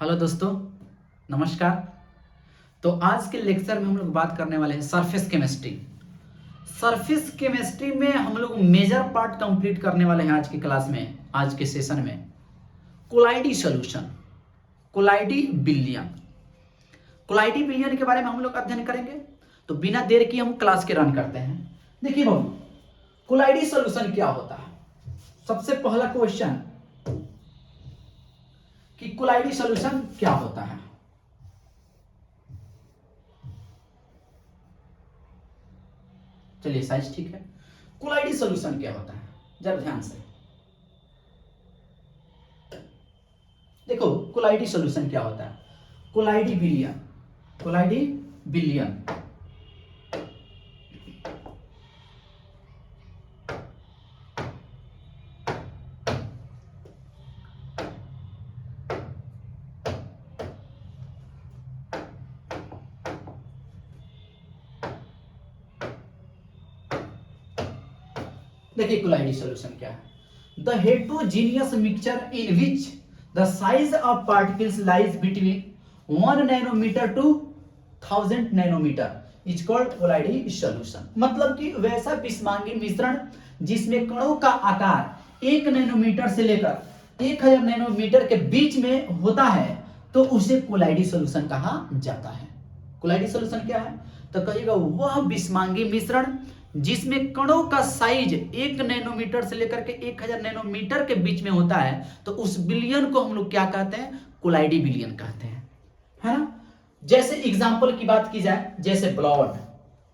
Hello दोस्तों, नमस्कार। तो आज के लेक्चर में हम लोग बात करने वाले हैं सरफेस केमिस्ट्री। सरफेस केमिस्ट्री में हम लोग मेजर पार्ट कंप्लीट करने वाले हैं आज की क्लास में, आज के सेशन में। कोलाइडी सॉल्यूशन, कोलाइडी विलयन, कोलाइडी विलयन के बारे में हम लोग अध्ययन करेंगे। तो बिना देर की हम क्लास के रन करते हैं। देखिए बाबू, कोलाइडी सॉल्यूशन क्या होता है। सबसे पहला क्वेश्चन कि कोलाइडी सॉल्यूशन क्या होता है। चलिए साइज ठीक है। कोलाइडी सॉल्यूशन क्या होता है, जरा ध्यान से देखो। कोलाइडी सॉल्यूशन क्या होता है। कोलाइडी विलयन, कोलाइडी विलयन देखिए कोलाइडी सॉल्यूशन क्या है। The heterogeneous mixture in which the size of particles lies between 1 nanometre to 1000 nanometre is called colloidal solution. मतलब कि वैसा विषमांगी मिश्रण जिसमें कणों का आकार 1 नैनोमीटर से लेकर 1000 नैनोमीटर के बीच में होता है, तो उसे कोलाइडी सॉल्यूशन कहा जाता है। कोलाइडी सॉल्यूशन क्या है, तो कहिएगा वह विषमांगी मिश्रण जिसमें कणों का साइज 1 नैनोमीटर से लेकर के 1000 नैनोमीटर के बीच में होता है, तो उस विलयन को हम लोग क्या कहते हैं, कोलाइडी विलयन कहते हैं, है ना। जैसे एग्जांपल की बात की जाए, जैसे ब्लड,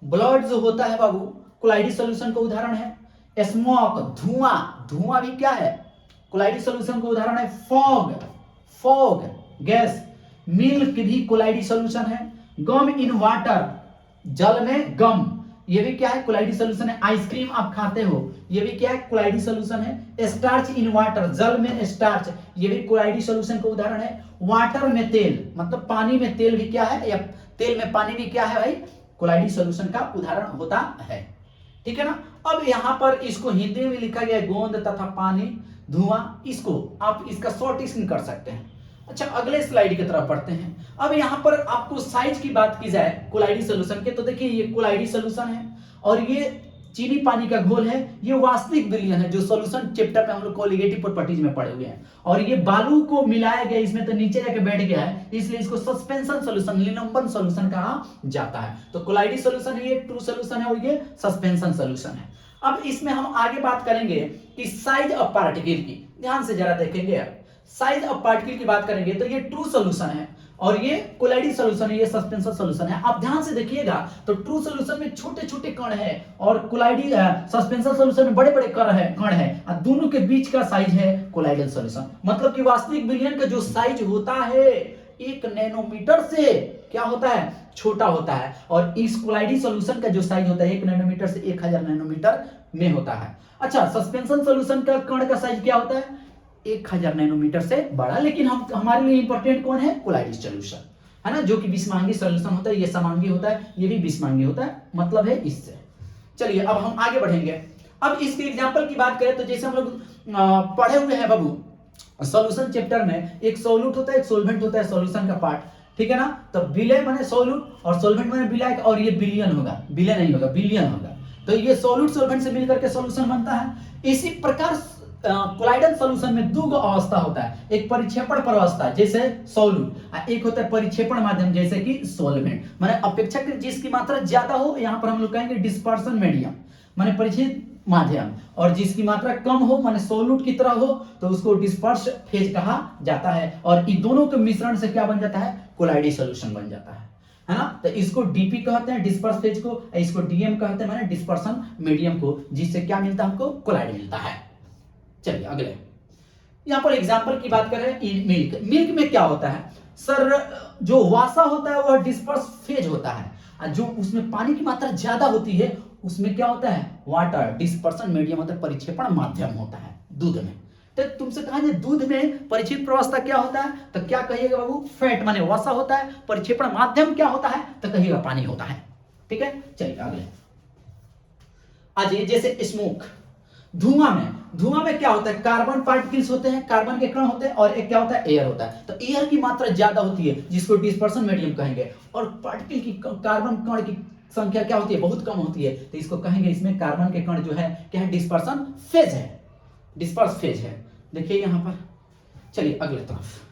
ब्लड जो होता है बाबू, कोलाइडी सॉल्यूशन का उदाहरण है। स्मोक, धुआं, धुआं भी क्या है, कोलाइडी सॉल्यूशन का उदाहरण है। Fog, fog gas. मिल्क भी कोलाइडी सॉल्यूशन है। गम इन वाटर, जल में गम, ये भी क्या है, कोलाइडी सॉल्यूशन है। आइसक्रीम आप खाते हो, ये भी क्या है, कोलाइडी सॉल्यूशन है। स्टार्च इन वाटर, जल में स्टार्च, ये भी कोलाइडी सॉल्यूशन का उदाहरण है। वाटर में तेल, मतलब पानी में तेल भी क्या है, या तेल में पानी भी क्या है भाई, कोलाइडी सॉल्यूशन का उदाहरण होता है। ठीक है ना। अब यहां पर इसको हिंदी में लिखा गया है गोंद तथा पानी, धुआं। इसको आप इसका शॉर्टिंग कर सकते हैं। अच्छा, अगले स्लाइड की तरफ पढ़ते हैं। अब यहां पर आपको साइज की बात की जाए कोलाइडी सॉल्यूशन के, तो देखिए ये कोलाइडी सॉल्यूशन है और ये चीनी पानी का घोल है। ये वास्तविक विलयन है जो सॉल्यूशन चैप्टर में हम लोग कोलिगेटिव प्रॉपर्टीज में पढ़े हुए हैं। और ये बालू को मिलाया गया इसमें, तो नीचे जाके बैठ गया है, इसलिए इसको सस्पेंशन सॉल्यूशन, निलंबन सॉल्यूशन कहा जाता है। तो कोलाइडी सॉल्यूशन ये ट्रू सॉल्यूशन है और ये सस्पेंशन सॉल्यूशन है। अब इसमें हम आगे बात करेंगे कि साइज ऑफ पार्टिकल की, ध्यान से जरा देखेंगे। साइज ऑफ पार्टिकल की बात करेंगे तो ये ट्रू सॉल्यूशन है और ये कोलाइडी सॉल्यूशन है, ये सस्पेंशन सॉल्यूशन है। आप ध्यान से देखिएगा तो ट्रू सॉल्यूशन में छोटे छोटे कण है और कोलाइडी सस्पेंशन सॉल्यूशन में बड़े बड़े कण है और दोनों के बीच का साइज है कोलाइडल सॉल्यूशन। मतलब कि वास्तविक विलयन का जो साइज होता है 1 नैनोमीटर से क्या होता है, छोटा होता है। और इस कोलाइडी सॉल्यूशन का जो साइज होता है 1 नैनोमीटर से 1000 नैनोमीटर में होता है। अच्छा, सस्पेंशन सॉल्यूशन का कण का साइज क्या होता है, 1000 नैनोमीटर से बड़ा। लेकिन हम हमारे लिए इंपॉर्टेंट कौन है, कोलाइडी सॉल्यूशन, है ना, जो कि विषमांगी सॉल्यूशन होता है। ये समांगी होता है, ये भी विषमांगी होता है, मतलब है इससे। चलिए अब हम आगे बढ़ेंगे। अब इसके एग्जांपल की बात करें तो जैसे हम लोग पढ़े हुए हैं बाबू सॉल्यूशन चैप्टर में, एक सॉल्यूट होता है, एक सॉल्वेंट होता है, सॉल्यूशन का पार्ट, ठीक है ना। तो विलय माने सॉल्यूट और सॉल्वेंट माने विलय, और ये विलयन होगा, विलय नहीं होगा, विलयन होगा। तो ये सॉल्यूट सॉल्वेंट से मिलकर के सॉल्यूशन बनता है। इसी प्रकार कोलाइडल सॉल्यूशन में दो अवस्था होता है, एक परिक्षेपण अवस्था जैसे सॉल्यूट, एक होता है परिक्षेपण माध्यम जैसे कि सॉल्वेंट। माने अपेक्षाकृत जिसकी मात्रा ज्यादा हो, यहां पर हम लोग कहेंगे डिस्पर्सन मीडियम माने परिक्षेप माध्यम, और जिसकी मात्रा कम हो माने सॉल्यूट की तरह हो तो उसको डिस्पर्स फेज कहा जाता है। और इन दोनों के मिश्रण से क्या बन जाता है, कोलाइडी सॉल्यूशन बन जाता है ना। तो इसको डीपी कहते हैं डिस्पर्स फेज को, इसको डीएम कहते हैं माने डिस्पर्सन मीडियम को, जिससे क्या मिलता है हमको, कोलाइड मिलता है। चलिए अगले, यहां पर एग्जांपल की बात करें मिल्क। मिल्क में क्या होता है सर, जो वासा होता है वह डिस्पर्स फेज होता है, और जो उसमें पानी की मात्रा ज्यादा होती है उसमें क्या होता है, वाटर डिस्पर्सन मीडियम होता है, परिक्षेपण माध्यम होता है दूध में। तो तुमसे कहा जाए दूध में परिक्षेपण प्रवस्था क्या होता है, तो क्या कहिएगा बाबू, फैट माने वसा होता है। परिक्षेपण माध्यम क्या होता है, तो कहिएगा पानी होता है। ठीक है, चलिए अगले आ जाइए। जैसे स्मोक, धुआं में क्या होता है, कार्बन पार्टिकल्स होते हैं, कार्बन के कण होते हैं, और एक क्या होता है, एयर होता है। तो एयर की मात्रा ज्यादा होती है जिसको डिस्पर्सन मीडियम कहेंगे, और पार्टिकल की कार्बन कण की संख्या क्या होती है, बहुत कम होती है, तो इसको कहेंगे इसमें कार्बन के कण जो है क्या है, डिस्पर्सन फेज है, डिस्पर्स फेज है। देखिए यहां पर, चलिए अगले तरफ।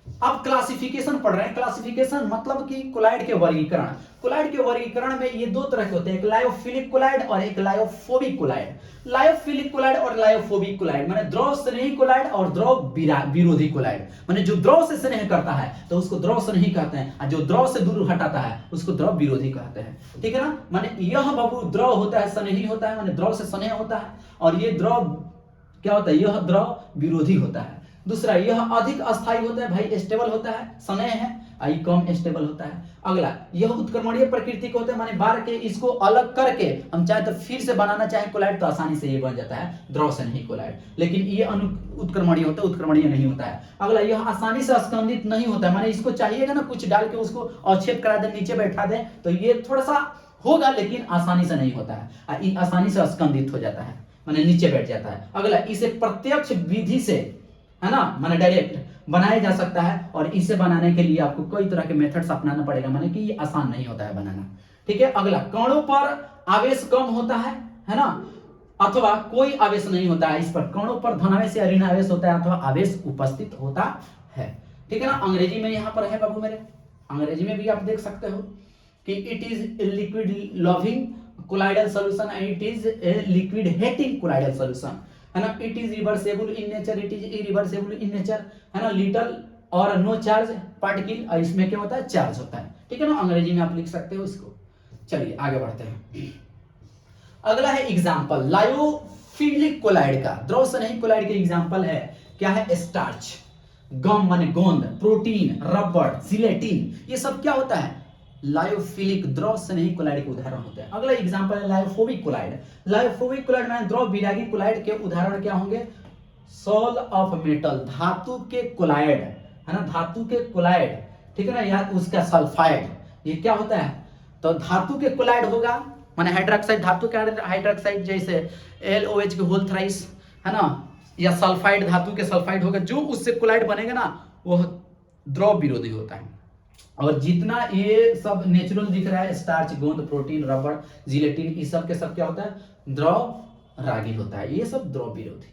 अब क्लासिफिकेशन पढ़ रहे हैं। क्लासिफिकेशन मतलब कि कोलाइड के वर्गीकरण। कोलाइड के वर्गीकरण में ये दो तरह के होते हैं, एक लायोफिलिक कोलाइड और एक लायोफोबिक कोलाइड। लायोफिलिक कोलाइड और लायोफोबिक कोलाइड माने द्रव स्नेही कोलाइड और द्रव विरोधी कोलाइड। माने जो द्रव से स्नेह करता है तो उसको द्रव स्नेही कहते हैं, और जो द्रव से दूर हटाता है उसको द्रव विरोधी कहते हैं। ठीक है ना, माने यह बाबू द्रव होता है, स्नेही होता है, माने द्रव से स्नेह होता है, और ये द्रव क्या होता है, यह द्रव विरोधी होता है। दूसरा, यह अधिक अस्थायी होता है, भाई स्टेबल होता है, स्नेह है, आई कम स्टेबल होता है। अगला, यह उत्क्रमणीय प्रकृति का होता है, माने बार के इसको अलग करके हम चाहे तो फिर से बनाना चाहे कोलाइड तो आसानी से ये बन जाता है द्रव से नहीं कोलाइड। लेकिन ये उत्क्रमणीय होता है, उत्क्रमणीय नहीं होता है। अगला, यह आसानी से स्कंदित नहीं होता है, माने इसको चाहिएगा ना कुछ डाल के उसको अवच्छेद करा दे, नीचे बैठा दे, तो ये थोड़ा सा होगा लेकिन आसानी से नहीं होता है, आसानी से स्कंदित हो जाता है, माने नीचे बैठ जाता है। अगला, इसे प्रत्यक्ष विधि से, है ना, माने डायरेक्ट बनाया जा सकता है, और इसे बनाने के लिए आपको कई तरह के मेथड्स अपनाना पड़ेगा, माने कि ये आसान नहीं होता है बनाना। ठीक है। अगला, कणों पर आवेश कम होता है ना, अथवा कोई आवेश नहीं होता है। इस पर कणों पर धनावेश या ऋण आवेश होता है, अथवा आवेश उपस्थित होता है। ठीक है ना। अंग्रेजी में यहां पर है बाबू मेरे, अंग्रेजी में भी आप देख सकते हो कि it is liquid loving colloidal solution and it is a liquid hating colloidal solution, है ना। It is reversible in nature, it is irreversible in nature, है ना। लिटल और नो चार्ज पार्टिकल, और इसमें क्या होता है, चार्ज होता है। ठीक है ना, अंग्रेजी में आप लिख सकते हो इसको। चलिए आगे बढ़ते हैं। अगला है एग्जांपल लायोफिलिक कोलाइड का, द्रव स्नेही कोलाइड के एग्जांपल है, क्या है, स्टार्च, गम माने गोंद, प्रोटीन, रबर, जिलेटिन, ये सब क्या होता है, लायोफिलिक द्रव स्नेही कोलाइड के उदाहरण होते हैं। अगला एग्जांपल है लायोफोबिक कोलाइड। लायोफोबिक कोलाइड माने द्रव विरागी कोलाइड के उदाहरण क्या होंगे, सॉल ऑफ मेटल, धातु के कोलाइड, है ना, धातु के कोलाइड। ठीक है ना, या उसका सल्फाइड, ये क्या होता है, तो धातु के कोलाइड होगा, माने हाइड्रोक्साइड, धातु के हाइड्रोक्साइड, जैसे LOH के होल थ्राइस, है ना, या सल्फाइड, धातु के सल्फाइड होगा, जो उससे कोलाइड बनेगा ना वह द्रव विरोधी होता है। और जितना ये सब नेचुरल दिख रहा है, स्टार्च, गोंद, प्रोटीन, रबर, जिलेटिन, ये सब के सब क्या होता है, द्रव रागी होता है, ये सब द्रव विरोधी।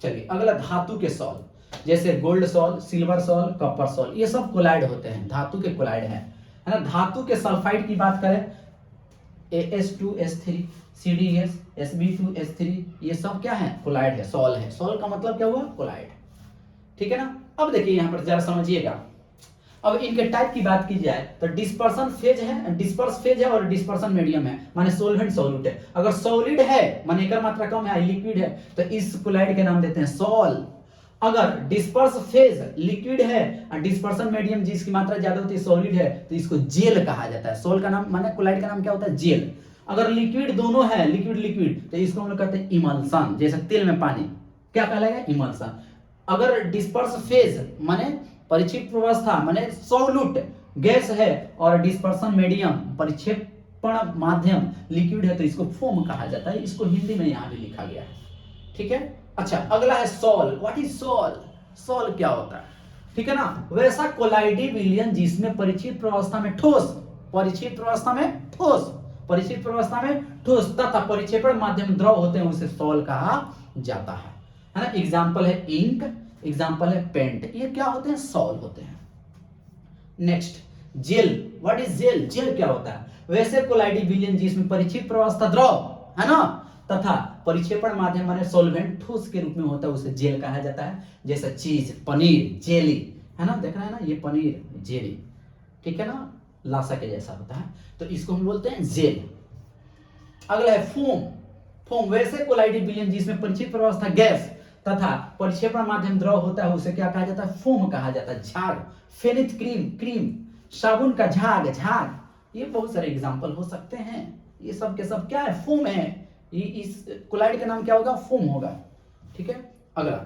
चलिए अगला, धातु के सॉल, जैसे gold sol, silver sol, copper sol, ये सब कोलाइड होते हैं, धातु के कोलाइड है ना। धातु के सल्फाइड की बात करें, AS2S3, CdS, Sb2S3, ये सब क्या है, कोलाइड है, सॉल है। सॉल का मतलब क्या हुआ, कोलाइड। ठीक है ना। अब देखिए यहां पर जरा समझिएगा, अब इनके टाइप की बात की जाए तो डिस्पर्सन फेज है, डिस्पर्स फेज है, और डिस्पर्सन मीडियम है, माने सोलवेंट सॉल्यूट है। अगर सॉलिड है माने एकर मात्रा कम है, लिक्विड है, तो इस कोलाइड के नाम देते हैं सॉल। अगर डिस्पर्स फेज लिक्विड है और डिस्पर्सन मीडियम जिसकी मात्रा ज्यादा होती है, सॉलिड है, तो इसको जेल कहा जाता है। सोल का नाम माने कोलाइड का नाम क्या होता है, जेल। अगर लिक्विड दोनों है, लिक्विड लिक्विड, तो इसको हम लोग कहते हैं इमल्सन, जैसे तेल में पानी, क्या कहलाएगा, इमल्सन। अगर डिस्पर्स फेज माने परिक्षेप अवस्था माने सॉल्यूट गैस है, और डिस्पर्सन मीडियम परिक्षेपण माध्यम लिक्विड है, तो इसको फोम कहा जाता है। इसको हिंदी में यहां भी लिखा गया है। ठीक है। अच्छा अगला है sol. What is sol, sol क्या होता है, ठीक है ना, वैसा कोलाइडी विलयन जिसमें परिक्षेप अवस्था में ठोस, परिक्षेप अवस्था में ठोस, परिक्षेप अवस्था में ठोस तथा परिक्षेपण माध्यम द्रव होते हैं, उसे सॉल कहा जाता है ना। एग्जांपल है इंक, एग्जांपल है पेंट, ये क्या होते हैं, सॉल होते हैं। Next gel. What is gel, gel क्या होता है, वैसे कोलाइडी विलयन जिसमें परिक्षेप अवस्था द्रव है ना, तथा परिक्षेपण माध्यम माने सॉल्वेंट ठोस के रूप में होता है, उसे जेल कहा जाता है। जैसे चीज, पनीर, जेली, है ना, देख रहे हैं ना, ये पनीर, जेली, ठीक है ना, लासा के जैसा होता है, तो इसको हम बोलते हैं जेल। अगला है फोम। फोम वैसे कोलाइडी विलयन जिसमें परिक्षेप अवस्था गैस तथा परिक्षेपण माध्यम द्रव होता है, उसे क्या कहा जाता है, फोम कहा जाता है। झाग, फेनिथ क्रीम, क्रीम, साबुन का झाग, झाग, ये बहुत सारे एग्जांपल हो सकते हैं। ये सब के सब क्या है, फोम है। ये इस कोलाइड का नाम क्या होगा, फोम होगा। ठीक है। अगला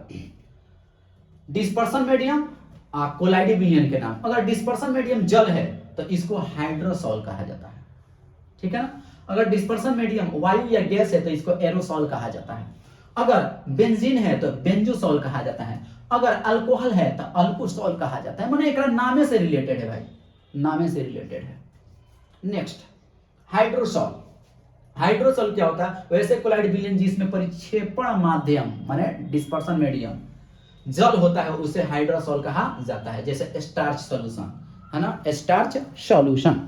डिस्पर्सन मीडियम, कोलाइडी विलयन के नाम। अगर डिस्पर्सन मीडियम जल है तो इसको हाइड्रोसॉल कहा जाता है। ठीक है ना। अगर डिस्पर्सन मीडियम वायु या गैस है तो इसको एरोसॉल कहा जाता है। अगर बेंजीन है तो बेंजोसॉल कहा जाता है, अगर अल्कोहल है तो अल्कोसॉल कहा जाता है। माने एकरा नामे से रिलेटेड है भाई, नामे से रिलेटेड है। नेक्स्ट हाइड्रोसॉल। हाइड्रोसॉल क्या होता है? वैसे कोलाइड विलयन जिसमें परिक्षेपण माध्यम माने डिस्पर्सन मीडियम जल होता है उसे हाइड्रोसॉल कहा जाता है। जैसे स्टार्च सॉल्यूशन है ना, स्टार्च सॉल्यूशन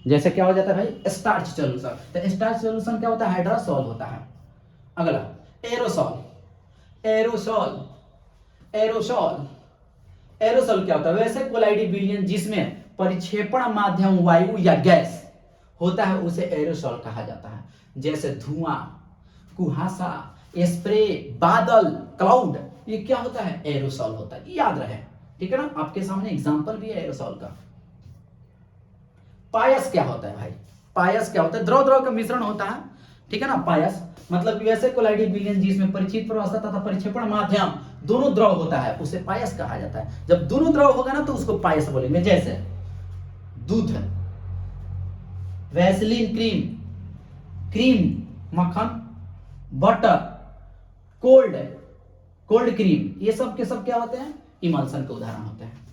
जैसे क्या हो जाता है भाई, स्टार्च सॉल्यूशन। तो स्टार्च सॉल्यूशन क्या होता है? हाइड्रोसॉल होता है। अगला एरोसॉल। एरोसॉल एरोसॉल एरोसॉल क्या होता है? वैसे कोलाइड विलयन जिसमें परिक्षेपण माध्यम वायु या गैस होता है उसे एरोसॉल कहा जाता है। जैसे धुआं, कुहासा, स्प्रे, बादल, क्लाउड, ये क्या होता है? एरोसॉल होता है। याद रहे, ठीक है ना। आपके सामने एग्जांपल भी है एरोसॉल का। पायस क्या होता है भाई? पायस क्या होता है? द्रव द्रव का मिश्रण होता है, ठीक है ना। पायस मतलब वैसे कोलाइड विलयन जिसमें परिचित प्रवाह तथा परिक्षेपण माध्यम दोनों द्रव होता है उसे पायस कहा जाता है। जब दोनों द्रव होगा ना तो उसको पायस बोलेंगे। जैसे दूध, वैसलीन क्रीम, क्रीम मक्खन, बटर, कोल्ड कोल्ड क्रीम, ये सब के सब क्या होते हैं? इमल्सन के उदाहरण होते हैं।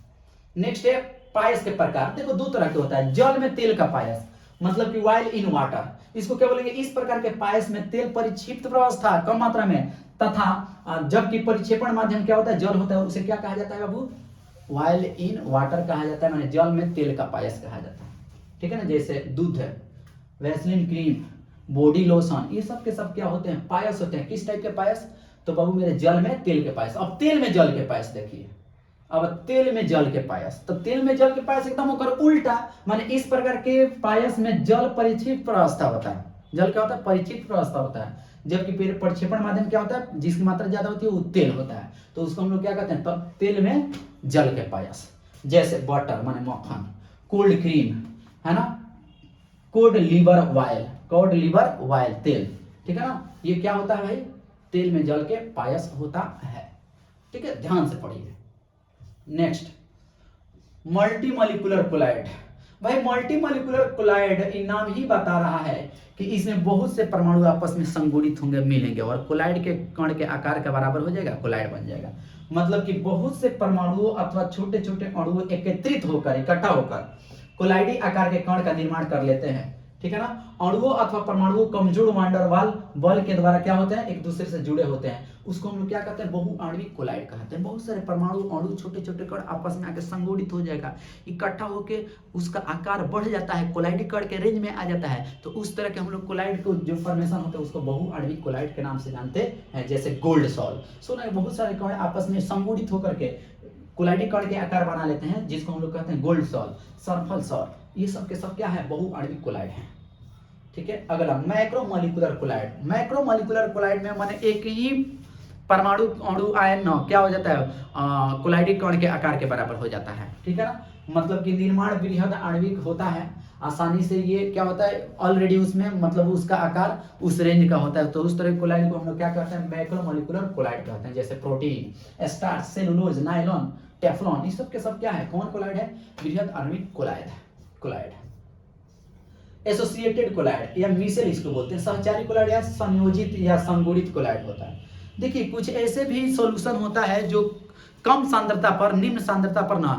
नेक्स्ट है पायस के प्रकार। देखो दो तरह के होता है। जल में तेल का पायस मतलब कि वाइल इन वाटर, इसको क्या बोलेंगे? इस प्रकार के पायस में तेल परिक्षिप्त प्रवस्था कम मात्रा में तथा जबकि परिक्षेपण माध्यम क्या होता है? जल होता है, उसे क्या कहा जाता है बाबू? वाइल इन वाटर कहा जाता है, माने जल में तेल का पायस कहा जाता है, ठीक है ना। जैसे दूध, वैसलीन क्रीम, बॉडी लोशन, ये सब के सब क्या होते हैं? पायस होते हैं। किस टाइप के पायस? तो बाबू मेरे जल में तेल के पायस। अब तेल में जल के पायस देखिए, अब तेल में जल के पायस, तो तेल में जल के पायस एकदम होकर उल्टा, माने इस प्रकार के पायस में जल परिचित प्रवस्था होता है। जल क्या होता है? परिचित प्रवस्था होता है। जबकि फिर परिक्षेपण माध्यम क्या होता है? जिसकी मात्रा ज्यादा होती है वो तेल होता है, तो उसको हम लोग क्या कहते हैं? तब तेल में जल के पायस। जैसे बटर माने मक्खन, कोल्ड क्रीम है ना, cod liver oil, cod liver oil तेल, ठीक है ना। ये क्या होता है भाई? तेल में जल के पायस होता है, ठीक है। ध्यान से पढ़िए। Next multi molecular colloid. भाई मल्टी मॉलिक्यूलर कोलाइड इन नाम ही बता रहा है कि इसमें बहुत से परमाणु आपस में संगुणित होंगे, मिलेंगे और कोलाइड के कण के आकार के बराबर हो जाएगा, कोलाइड बन जाएगा। मतलब कि बहुत से परमाणुओं अथवा छोटे छोटे अणुओं एकत्रित होकर, इकट्ठा होकर कोलाइडी आकार के कण का निर्माण कर लेते हैं, ठीक है ना। अणुओं अथवा परमाणुओं कमजोर वांडरवाल बल के द्वारा क्या होते हैं? एक दूसरे से जुड़े होते हैं, उसको हम लोग क्या कहते हैं? बहुआण्विक कोलाइड कहते हैं। बहुत सारे परमाणु अणु छोटे छोटे कण आपस में आके संगुणित हो जाएगा, इकट्ठा होके उसका आकार बढ़ जाता है, कोलाइडी कण के रेंज में आ जाता है। तो उस तरह के हम लोग कोलाइड को जो फॉर्मेशन होता है उसको बहुआण्विक कोलाइड के नाम से जानते हैं। जैसे गोल्ड सॉल, सुना है, बहुत सारे कण आपस में संगुणित होकर के कोलाइडी कण के आकार बना लेते हैं, जिसको हम लोग कहते हैं गोल्ड सॉल, सल्फर सॉल। ये सब के सब क्या है? बहुआण्विक कोलाइड है, ठीक है। अगला मैक्रोमोलिकुलर कोलाइड। मैक्रोमोलिकुलर कोलाइड में माने एक ही परमाणु अणु आयन न क्या हो जाता है? कोलाइडी कण के आकार के बराबर हो जाता है, ठीक है ना। मतलब कि निर्माण बृहद आणविक होता है आसानी से। ये क्या होता है? ऑलरेडी उसमें मतलब उसका आकार उस रेंज का होता है, तो उस तरह कोलाइड को हम लोग क्या कहते हैं? मैक्रोमोलिकुलर कोलाइड कहते हैं। जैसे protein, starch, cellulose, nylon, Teflon, ये सब के सब क्या है? कौन कोलाइड है? बृहद आणविक कोलाइड है, कोलाइड। एसोसिएटेड कोलाइड या मिसेल इसको बोलते हैं। सहचारी कोलाइड या संयोजित या संगुणित कोलाइड होता है। देखिए कुछ ऐसे भी सॉल्यूशन होता है जो कम सांद्रता पर, निम्न सांद्रता पर ना,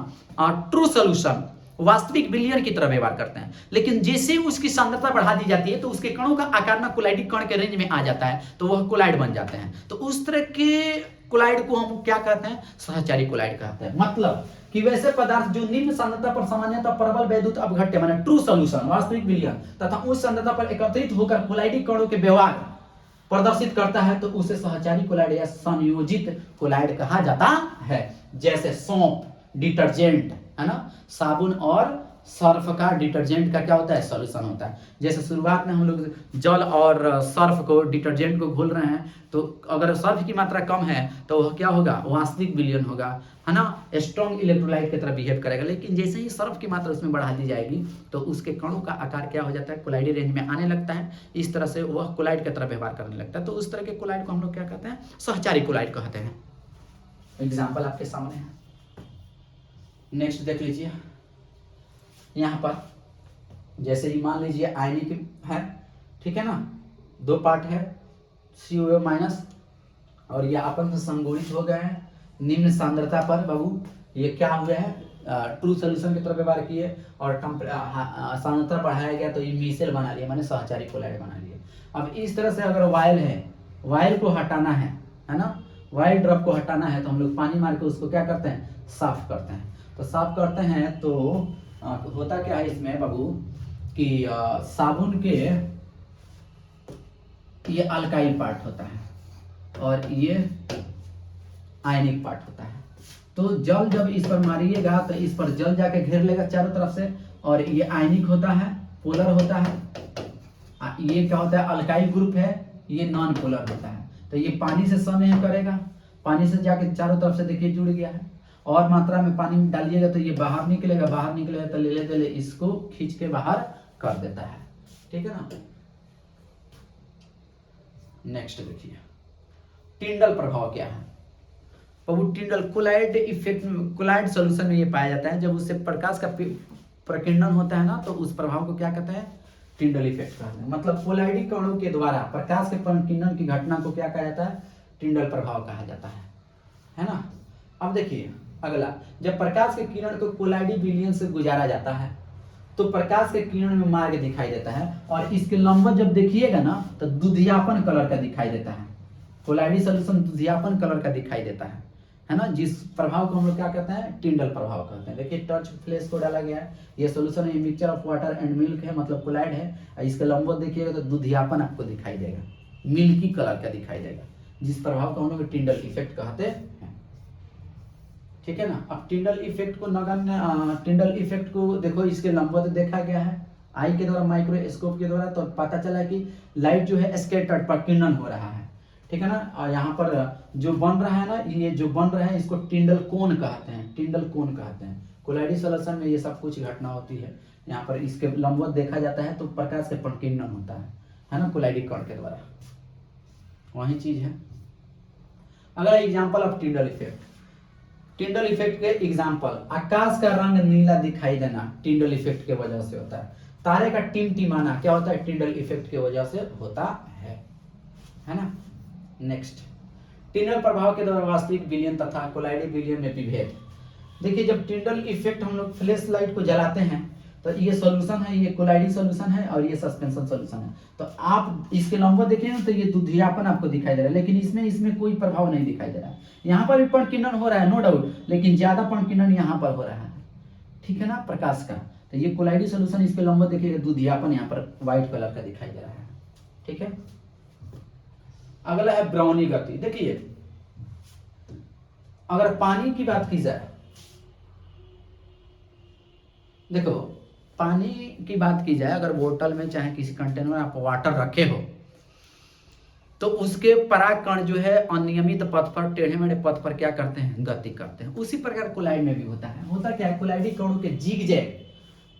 ट्रू सॉल्यूशन वास्तविक विलयन की तरह व्यवहार करते हैं, लेकिन जैसे उसकी सांद्रता बढ़ा दी जाती है तो उसके कणों का आकार ना कोलाइडिक कण के रेंज में आ जाता है, तो वह कोलाइड बन जाते हैं। तो उस तरह के कोलाइड को हम क्या कहते हैं? सहचारी कोलाइड कहते हैं। मतलब कि वैसे पदार्थ जो निम्न सांद्रता पर सामान्यतः प्रबल वैद्युत अपघट्य माने ट्रू सॉल्यूशन वास्तविक विलयन तथा उच्च सांद्रता पर एकत्रित होकर कोलाइडिक कणों के व्यवहार प्रदर्शित करता है, तो उसे सहचारी कोलाइड या संयोजित कोलाइड कहा जाता है। जैसे सौंफ डिटर्जेंट है ना, साबुन और सर्फ का, डिटर्जेंट का क्या होता है? सॉल्यूशन होता है। जैसे शुरुआत में हम लोग जल और सर्फ को, डिटर्जेंट को घोल रहे हैं, तो अगर सर्फ की मात्रा कम है तो वह क्या होगा? वास्तविक विलयन होगा, है ना, स्ट्रॉन्ग इलेक्ट्रोलाइट की तरह बिहेव करेगा। लेकिन जैसे ही सर्फ की मात्रा उसमें बढ़ा दी जाएगी तो उसके कणों का आकार क्या हो जाता है? कोलाइडी रेंज में आने लगता है। इस तरह से वह कोलाइड की तरह व्यवहार करने लगता है। तो उस तरह के कोलाइड को हम लोग क्या कहते हैं? सहचारी कोलाइड कहते हैं। एग्जाम्पल आपके सामने है। नेक्स्ट देख लीजिए, यहाँ पर जैसे ही मान लीजिए आयनिक है, ठीक है ना, दो पार्ट है COO माइनस, और ये आपस में संगुणित हो गए हैं निम्न सांद्रता पर। बाबू ये क्या हुए हैं, ट्रू सोल्यूशन की तरफ व्यवहार किए, और सांद्रता बढ़ाया गया तो ये मिसेल बना लिया, माने सहचारी कोलाइड बना लिए। अब इस तरह से अगर वायल है, वायल को हटाना है ना, वायल ड्रॉप को हटाना है, तो हम लोग पानी मार के उसको क्या करते हैं, साफ करते हैं। तो साफ करते हैं तो होता क्या है इसमें बाबू कि साबुन के ये अल्काइल पार्ट होता है और ये आयनिक पार्ट होता है। तो जल जब इस पर मारिएगा तो इस पर जल जाके घेर लेगा चारों तरफ से, और ये आयनिक होता है, पोलर होता है। ये क्या होता है, अल्काइल ग्रुप है, ये नॉन पोलर होता है। तो ये पानी से स्नेह करेगा, पानी से जाके चारों तरफ से देखिए जुड़ गया है, और मात्रा में पानी में डालिएगा तो ये बाहर निकलेगा, बाहर निकलेगा तो ले ले इसको खींच के बाहर कर देता है। ठीक है ना। नेक्स्ट देखिए टिंडल प्रभाव क्या है। बाबू Tyndall colloid effect, colloid solution में ये पाया जाता है जब उससे प्रकाश का प्रकीर्णन होता है ना, तो उस प्रभाव को क्या कहते हैं, टिंडल इफेक्ट कहते हैं। मतलब कोलाइडी कणों के द्वारा प्रकाश के प्रकीर्णन की घटना को क्या कहा जाता है, टिंडल प्रभाव कहा जाता है ना। अब देखिए अगला, जब प्रकाश के किरण को कोलाइडी विलयन से गुजारा जाता है तो प्रकाश के किरण में मार्ग दिखाई देता है, और इसके लंबवत जब देखिएगा ना तो दुधियापन कलर का दिखाई देता है। कोलाइडी सॉल्यूशन दुधियापन कलर का दिखाई देता है ना, जिस प्रभाव को हम लोग क्या कहते हैं, टिंडल प्रभाव कहते हैं। देखिए टच फ्लैश को डाला गया है, ये सॉल्यूशन है, mixture of water and milk है, मतलब कोलाइड है। इसके लंबवत देखिएगा तो दुधियापन आपको दिखाई देगा, मिल्की कलर का दिखाई देगा, जिस प्रभाव को हम लोग टिंडल इफेक्ट कहते हैं। ठीक है ना। अब टिंडल इफेक्ट को नगण्य, टिंडल इफेक्ट को देखो, इसके लंबवत देखा गया है आई के द्वारा, माइक्रोस्कोप के द्वारा, तो पता चला कि लाइट जो है स्कैटर्ड, प्रकीर्णन हो रहा है। ठीक है ना। और यहाँ पर जो बन रहा है ना, ये जो बन रहा है इसको टिंडल कोन कहते हैं, टिंडल कोन कहते हैं। कोलाइडी सॉल्यूशन में ये सब कुछ घटना होती है। यहाँ पर इसके लंबवत देखा जाता है तो प्रकाश से प्रकीर्णन होता है ना, कोलाइडी कण के द्वारा, वही चीज है। अगला example of Tyndall effect, Tyndall effect के एग्जाम्पल, आकाश का रंग नीला दिखाई देना टिंडल इफेक्ट के वजह से होता है। तारे का टिमटिमाना क्या होता है, टिंडल इफेक्ट के वजह से होता है ना। नेक्स्ट, टिंडल प्रभाव के द्वारा वास्तविक विलयन तथा कोलाइडी विलयन में विभेद। देखिए जब टिंडल इफेक्ट हम लोग फ्लैश लाइट को जलाते हैं तो ये सॉल्यूशन है, ये कोलाइडी सॉल्यूशन है और ये सस्पेंशन सॉल्यूशन है। तो आप इसके लंबवत देखिए ना तो ये दुधियापन आपको दिखाई दे रहा है, लेकिन इसमें कोई प्रभाव नहीं दिखाई दे रहा है। यहाँ पर भी प्रकीर्णन हो रहा है नो डाउट, लेकिन ज्यादा प्रकीर्णन यहाँ पर हो रहा है। ठीक है ना, प्रकाश का। तो ये कोलाइडी सॉल्यूशन, इसके लंबवत देखिएगा दुधियापन यहाँ पर व्हाइट कलर का दिखाई दे रहा है। ठीक है। अगला है ब्राउनी गति। देखिए अगर पानी की बात की जाए, देखो पानी की बात की जाए, अगर बोतल में चाहे किसी कंटेनर में आप वाटर रखे हो तो उसके पराग कण जो है अनियमित पथ पर, टेढ़े मेढ़े पथ पर क्या करते हैं, गति करते हैं। उसी प्रकार कोलाइड में भी होता है। होता क्या है, कोलाइडी कणों के जिगजैग,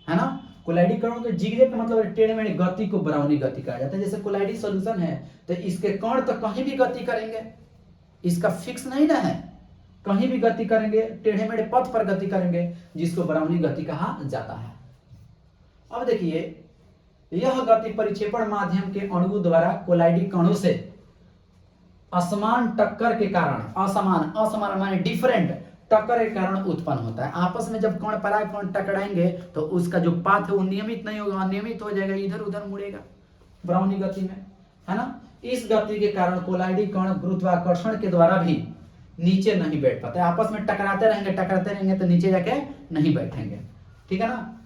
है ना, कोलाइडी कणों के जिगजैग का मतलब टेढ़े मेढ़े गति को ब्राउनी गति कहा जाता है। जैसे कोलाइडी सॉल्यूशन है तो इसके कण तो कहीं भी गति करेंगे, इसका फिक्स नहीं ना है, कहीं भी गति करेंगे, टेढ़े मेढ़े पथ पर गति करेंगे, जिसको ब्राउनी गति कहा जाता है। अब देखिए यह गति परिक्षेपण माध्यम के अणुओं द्वारा कोलाइडी कणों से असमान टक्कर के कारण, असमान माने डिफरेंट टक्कर के कारण उत्पन्न होता है। आपस में जब कण पराग कण टकराएंगे तो उसका जो पाथ है वो नियमित नहीं होगा, अनियमित हो जाएगा, इधर उधर मुड़ेगा ब्राउनी गति में, है ना। इस गति के कारण कोलाइडी कण गुरुत्वाकर्षण के द्वारा भी नीचे नहीं बैठ पाते, आपस में टकराते रहेंगे तो नीचे जाके नहीं बैठेंगे। ठीक है ना।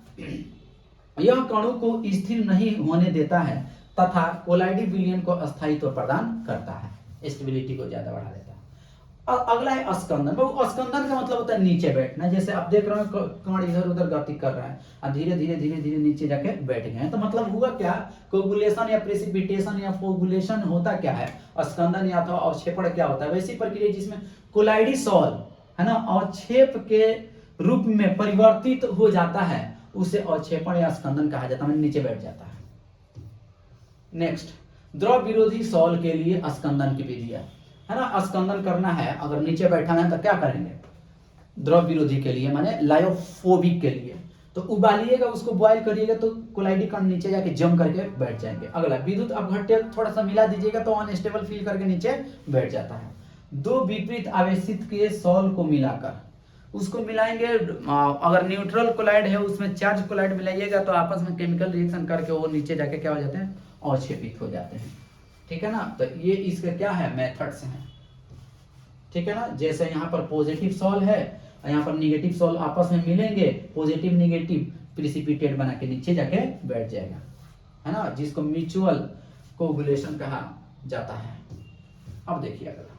यह कणों को स्थिर नहीं होने देता है तथा कोलाइडी विलयन को स्थायित्व प्रदान करता है, स्टेबिलिटी को ज्यादा बढ़ा देता है। और अगला है अस्कंदन। अस्कंदन का मतलब होता है नीचे बैठना। जैसे आप देख रहे हो कण इधर उधर गति कर रहा है और धीरे धीरे नीचे जाके बैठ गए हैं, तो मतलब हुआ क्या, कोगुलेशन या प्रेसिपिटेशन या फोगुलेशन होता क्या है, अस्कंदन या तो अवक्षेपण क्या होता है, वैसी प्रक्रिया जिसमें कोलाइडी सॉल, है ना, अवक्षेप के रूप में परिवर्तित हो जाता है, उसे अवक्षेपण या स्कंदन कहा जाता है, नीचे बैठ जाता है। नेक्स्ट, द्रव विरोधी सॉल के लिए स्कंदन की विधि है ना। स्कंदन करना है, अगर नीचे बैठा है तो क्या करेंगे, द्रव विरोधी के लिए माने लायोफोबिक के लिए, तो उबालिएगा, उसको बॉयल करिएगा तो कोलाइडी कण नीचे जाके जम करके बैठ जाएंगे। अगला विद्युत अपघट्य, थोड़ा सा मिला दीजिएगा तो अनस्टेबल फील करके नीचे बैठ जाता है। दो विपरीत आवेशित के सॉल को मिलाकर उसको मिलाएंगे, अगर न्यूट्रल कोलाइड है उसमें चार्ज कोलाइड मिलाइएगा तो आपस में केमिकल रिएक्शन करके वो नीचे जाके क्या हो जाते हैं, अवक्षेपित हो जाते हैं। ठीक है ना, तो ये इसका क्या है, मेथड्स हैं। ठीक है ना, जैसे यहाँ पर पॉजिटिव सॉल है, यहाँ पर निगेटिव सॉल आपस में मिलेंगे, पॉजिटिव निगेटिव प्रिसिपिटेट बना के नीचे जाके बैठ जाएगा, है ना, जिसको म्यूचुअल कोगुलेशन कहा जाता है। अब देखिए अगला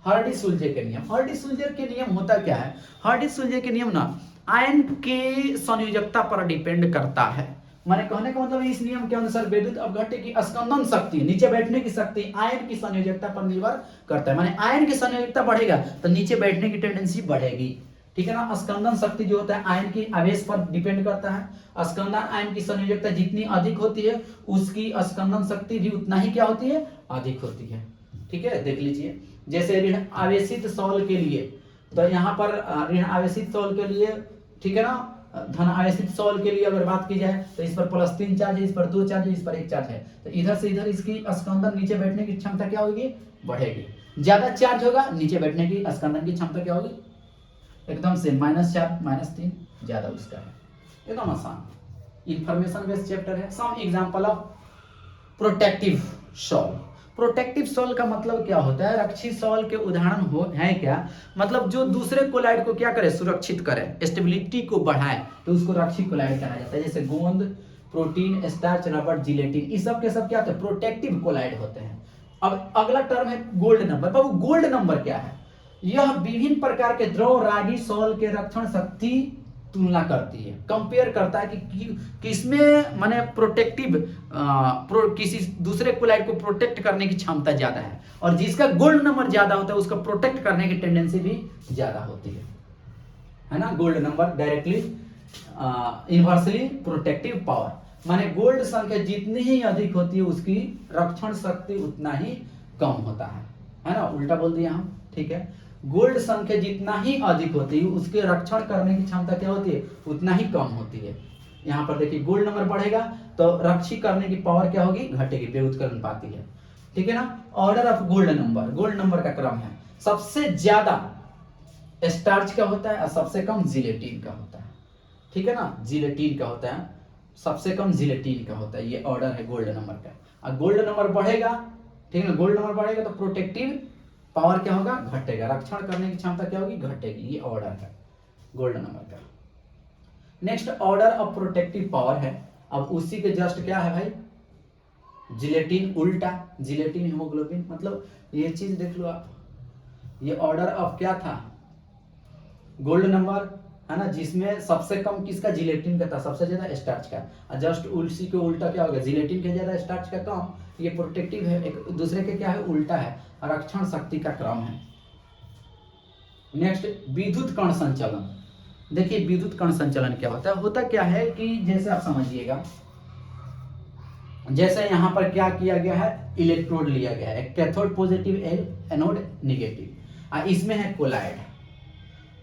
हार्डी-सुलजे के नियम। हार्डी-सुलजे के नियम होता क्या है, हार्डी-सुलजे के नियम ना आयन के संयोजकता पर डिपेंड करता है। माने कहने का मतलब इस नियम के अनुसार विद्युत अपघट्य की स्कंदन शक्ति, नीचे बैठने की शक्ति आयन की संयोजकता पर निर्भर करता है। माने आयन की संयोजकता बढ़ेगा तो नीचे बैठने की टेंडेंसी बढ़ेगी। ठीक है ना, स्कंदन शक्ति जो होता है आयन की आवेश पर डिपेंड करता है। स्कंदन आयन की संयोजकता जितनी अधिक होती है उसकी स्कंदन शक्ति भी उतना ही क्या होती है, अधिक होती है। ठीक है, देख लीजिए जैसे ऋण आवेशित सॉल के लिए, तो यहाँ पर ऋण आवेशित सॉल के लिए, ठीक है ना, धन आवेशित सॉल के लिए अगर बात की जाए तो इस पर +3 चार्ज है, इस पर 2 चार्ज है, इस पर 1 चार्ज है, तो इधर से इधर इसकी स्कंदन नीचे बैठने की क्षमता क्या होगी, बढ़ेगी। ज्यादा चार्ज होगा नीचे बैठने की स्कंदन की क्षमता क्या होगी, एकदम से -4 -3 ज्यादा उसका है। एकदम आसान इंफॉर्मेशन बेस्ड चैप्टर है। Some example of protective sol. Protective sol का मतलब क्या होता है, रक्षी सॉल के उदाहरण हो है क्या, मतलब जो दूसरे कोलाइड को क्या करे, सुरक्षित करे, स्टेबिलिटी को बढ़ाए, तो उसको रक्षी कोलाइड कहा जाता है। जैसे गोंद, प्रोटीन, स्टार्च, रबर, जिलेटिन, इस सब के सब क्या होते हैं, प्रोटेक्टिव कोलाइड होते हैं। अब अगला टर्म है गोल्ड नंबर। बाबू गोल्ड नंबर क्या है, यह विभिन्न प्रकार के द्रव रागी सॉल के रक्षण शक्ति तुलना करती है, कंपेयर करता है कि किसमें माने प्रोटेक्टिव किसी दूसरे कोलाइड को प्रोटेक्ट करने की क्षमता ज्यादा है, और जिसका गोल्ड नंबर ज्यादा होता है उसका प्रोटेक्ट करने की टेंडेंसी भी ज्यादा होती है ना। Gold number directly inversely protective power, माने गोल्ड संख्या जितनी ही अधिक होती है उसकी रक्षण शक्ति उतना ही कम होता है ना, उल्टा बोल दिया हम। ठीक है, गोल्ड संख्या जितना ही अधिक होती है उसके रक्षण करने की क्षमता क्या होती है, उतना ही कम होती है। यहाँ पर देखिए गोल्ड नंबर बढ़ेगा तो रक्षी करने की पावर क्या होगी, घटेगी, बेउत्कलन पाती है। ठीक है ना, order of gold number, gold number का क्रम है, सबसे ज्यादा स्टार्च का होता है और सबसे कम जिलेटिन का होता है। ठीक है ना, जिलेटिन का होता है, सबसे कम जिलेटिन का होता है, ये ऑर्डर है गोल्ड नंबर का। और गोल्ड नंबर बढ़ेगा, ठीक है ना, गोल्ड नंबर बढ़ेगा तो प्रोटेक्टिव पावर क्या होगा, घटेगा, रक्षण करने की क्षमता क्या होगी, घटेगी। ये ऑर्डर है गोल्ड नंबर का। Next order of protective power है, अब उसी के जस्ट क्या है भाई, जिलेटिन उल्टा, जिलेटिन हीमोग्लोबिन, मतलब ये चीज देख लो आप, ये ऑर्डर ऑफ क्या था, गोल्ड नंबर है ना, जिसमें सबसे कम किसका, जिलेटिन का था, सबसे ज्यादा स्टार्च का, और जस्ट उसी के उल्टा क्या होगा, जिलेटिन के ज्यादा स्टार्च का कम, ये प्रोटेक्टिव है, एक दूसरे के क्या है, उल्टा है, रक्षण शक्ति का क्रम है। नेक्स्ट विद्युत कण संचलन। देखिए विद्युत कण संचलन क्या होता है, होता क्या है कि जैसे आप समझिएगा, जैसे यहां पर क्या किया गया है, इलेक्ट्रोड लिया गया है, कैथोड पॉजिटिव, एनोड निगेटिव, और इसमें है कोलाइड,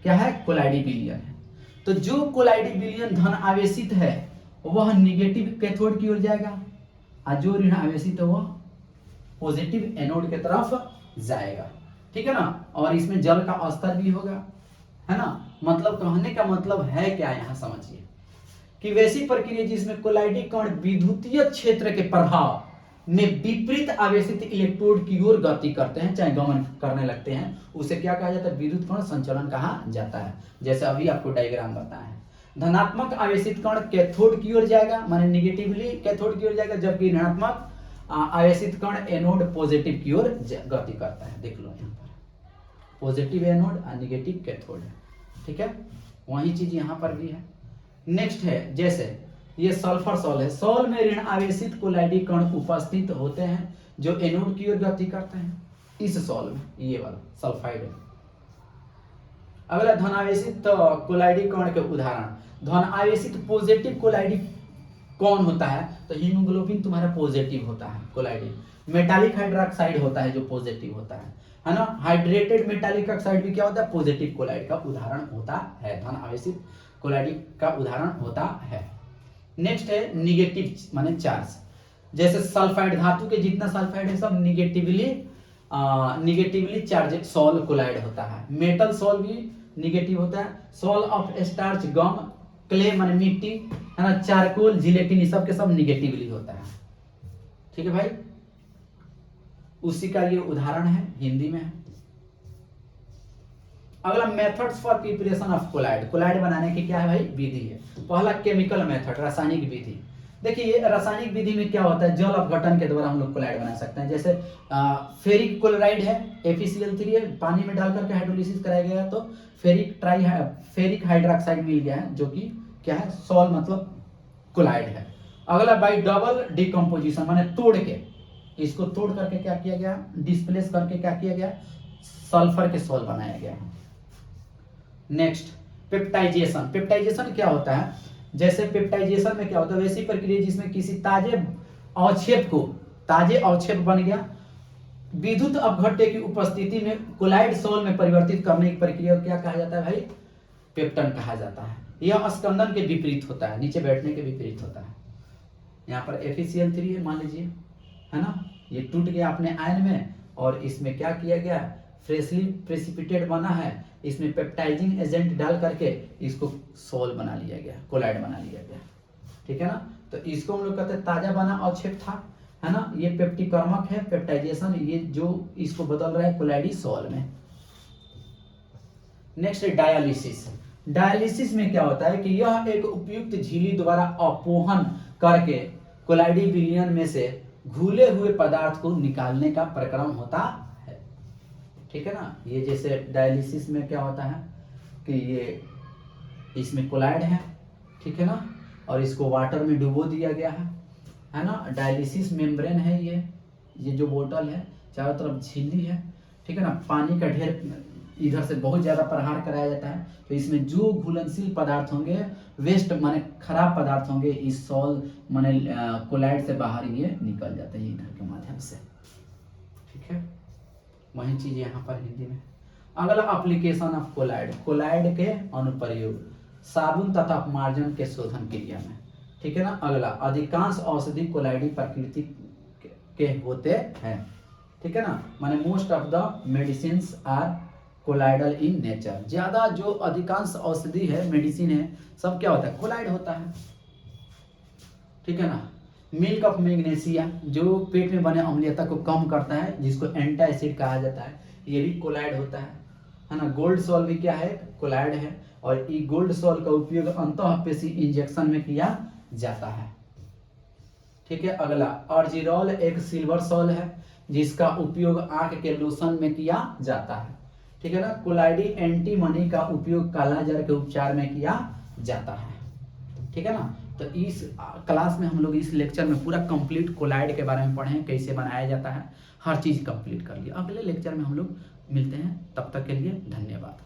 क्या है, कोलाइडी विलयन है। तो जो कोलाइडी विलयन धन आवेशित है वह निगेटिव कैथोड की ओर जाएगा, और जो ऋण आवेशित है वह पॉजिटिव एनोड की तरफ जाएगा। ठीक है ना, और इसमें जल का स्तर भी होगा, है ना। मतलब कहने का मतलब है क्या, यहां समझिए कि वैसी प्रक्रिया जिसमें कोलाइडी कण विद्युतीय क्षेत्र के प्रभाव में विपरीत आवेशित इलेक्ट्रोड की ओर गति करते हैं, चाहे गमन करने लगते हैं, उसे क्या कहा जाता है, विद्युत कण संचलन कहा जाता है। जैसे अभी आपको डायग्राम बताया है, धनात्मक आवेशित कण कैथोड की ओर जाएगा, माने निगेटिवली कैथोड की ओर जाएगा, जबकि ऋणात्मक आवेशित कण एनोड पॉजिटिव की ओर गति करता है। देख लो यहाँ पर पॉजिटिव एनोड और निगेटिव कैथोड है। ठीक है, वही चीज यहाँ पर भी है। नेक्स्ट है, जैसे ये सल्फर सॉल है, सॉल में ऋण आवेशित कोलाइडी कण उपस्थित होते हैं जो एनोड की ओर गति करते हैं। इस सॉल में ये वाला सल्फाइड है। अगला धन आवेशित कोलाइडी कण के उदाहरण, धन आवेशित पॉजिटिव कोलाइडी कौन होता है, तो हीमोग्लोबिन तुम्हारा पॉजिटिव होता है कोलाइडी, मेटालिक हाइड्रोक्साइड होता है जो पॉजिटिव होता है ना। हाइड्रेटेड मेटालिक ऑक्साइड भी क्या होता है, पॉजिटिव कोलाइड का उदाहरण होता है, धन आवेशित कोलाइडी का उदाहरण होता है। नेक्स्ट है निगेटिव माने चार्ज, जैसे सल्फाइड, धातु के जितना सल्फाइड है सब निगेटिवली चार्ज सॉल कोलाइड होता है। मेटल सॉल भी निगेटिव होता है। Sol of starch, gum, clay माने मिट्टी है ना, चारकोल, जिलेटिन, सब के सब निगेटिवली होता है। ठीक है भाई, उसी का ये उदाहरण है, हिंदी में है। अगला methods for preparation of colloid, colloid बनाने की क्या है भाई, विधि है। पहला केमिकल मेथड, रासायनिक विधि। देखिए रासायनिक विधि में क्या होता है, जल अपघटन के द्वारा हम लोग कोलाइड बना सकते हैं। जैसे फेरिक क्लोराइड है, FeCl3 है, पानी में डाल करके हाइड्रोलिसिस कराया गया तो फेरिक हाइड्रोक्साइड मिल गया है, जो कि क्या है, सॉल मतलब कोलाइड है। अगला बाई डबल डिकम्पोजिशन माने तोड़ के, इसको तोड़ करके क्या किया गया, डिस्प्लेस करके क्या किया गया, सल्फर के सॉल बनाया गया। नेक्स्ट पेप्टाइजेशन, पेप्टाइजेशन क्या होता है, जैसे पेप्टाइजेशन में क्या होता है, वैसी प्रक्रिया जिसमें किसी ताजे अवक्षेप बन गया, विद्युत अपघट्य की उपस्थिति में कोलाइड सॉल में परिवर्तित करने की प्रक्रिया क्या कहा जाता है भाई, पेप्टन कहा जाता है। यह स्कंदन के विपरीत होता है, नीचे बैठने के विपरीत होता है। यहाँ पर FeCl3 है मान लीजिए, है ना, ये टूट गया अपने आयन में और इसमें क्या किया गया, फ्रेशली प्रेसिपिटेट बना है, इसमें पेप्टाइजिंग एजेंट डाल करके इसको सॉल बना लिया गया, कोलाइड बना लिया गया। ठीक है ना, तो इसको हम लोग कहते हैं ताजा बना अवक्षेप था, है ना, ये पेप्टिकर्मक है, पेप्टाइजेशन, ये जो इसको बदल रहा है कोलाइडी सॉल में। नेक्स्ट डायलिसिस, डायलिसिस में क्या होता है कि यह एक उपयुक्त झिल्ली द्वारा अपोहन करके कोलाइडी विलयन में से घुले हुए पदार्थ को निकालने का प्रक्रम होता है। ठीक है ना, ये जैसे डायलिसिस में क्या होता है कि ये इसमें कोलाइड है, ठीक है ना, और इसको वाटर में डुबो दिया गया है ना, डायलिसिस मेम्ब्रेन है ये जो बोतल है, चारों तरफ झिल्ली है, ठीक है ना, पानी का ढेर इधर से बहुत ज्यादा प्रहार कराया जाता है, तो इसमें जो घुलनशील पदार्थ होंगे, वेस्ट माने खराब पदार्थ होंगे, इस सॉल माने कोलाइड से बाहर ये निकल जाते हैं इधर के माध्यम से। ठीक है, वही चीज यहाँ पर हिंदी में। अगला एप्लीकेशन ऑफ कोलाइड, कोलाइड के अनुप्रयोग साबुन तथा अपमार्जन के शोधन क्रिया में। ठीक है ना, अगला अधिकांश औषधि कोलाइडी प्रकृति के होते हैं। ठीक है ना, माने most of the medicine are colloidal in nature, ज्यादा जो अधिकांश औषधि है, मेडिसिन है, सब क्या होता है, कोलाइड होता है। ठीक है ना, मिल्क ऑफ मैग्नीशिया जो पेट में बने अम्लीयता को कम करता है, जिसको एंटासिड कहा जाता है, ये भी कोलाइड होता है ना। गोल्ड सॉल भी क्या है, कोलाइड है, और ई गोल्ड सॉल का उपयोग अंतःपेशी इंजेक्शन में किया जाता है। ठीक है, अगला अर्जिरॉल एक सिल्वर सॉल है, जिसका उपयोग आंख के लोशन में किया जाता है। ठीक है ना, कोलाइडी एंटीमनी का उपयोग कालाजार के उपचार में किया जाता है। ठीक है ना, तो इस क्लास में हम लोग इस लेक्चर में पूरा कंप्लीट कोलाइड के बारे में पढ़े, कैसे बनाया जाता है, हर चीज कंप्लीट कर लिया। अगले लेक्चर में हम लोग मिलते हैं, तब तक के लिए धन्यवाद।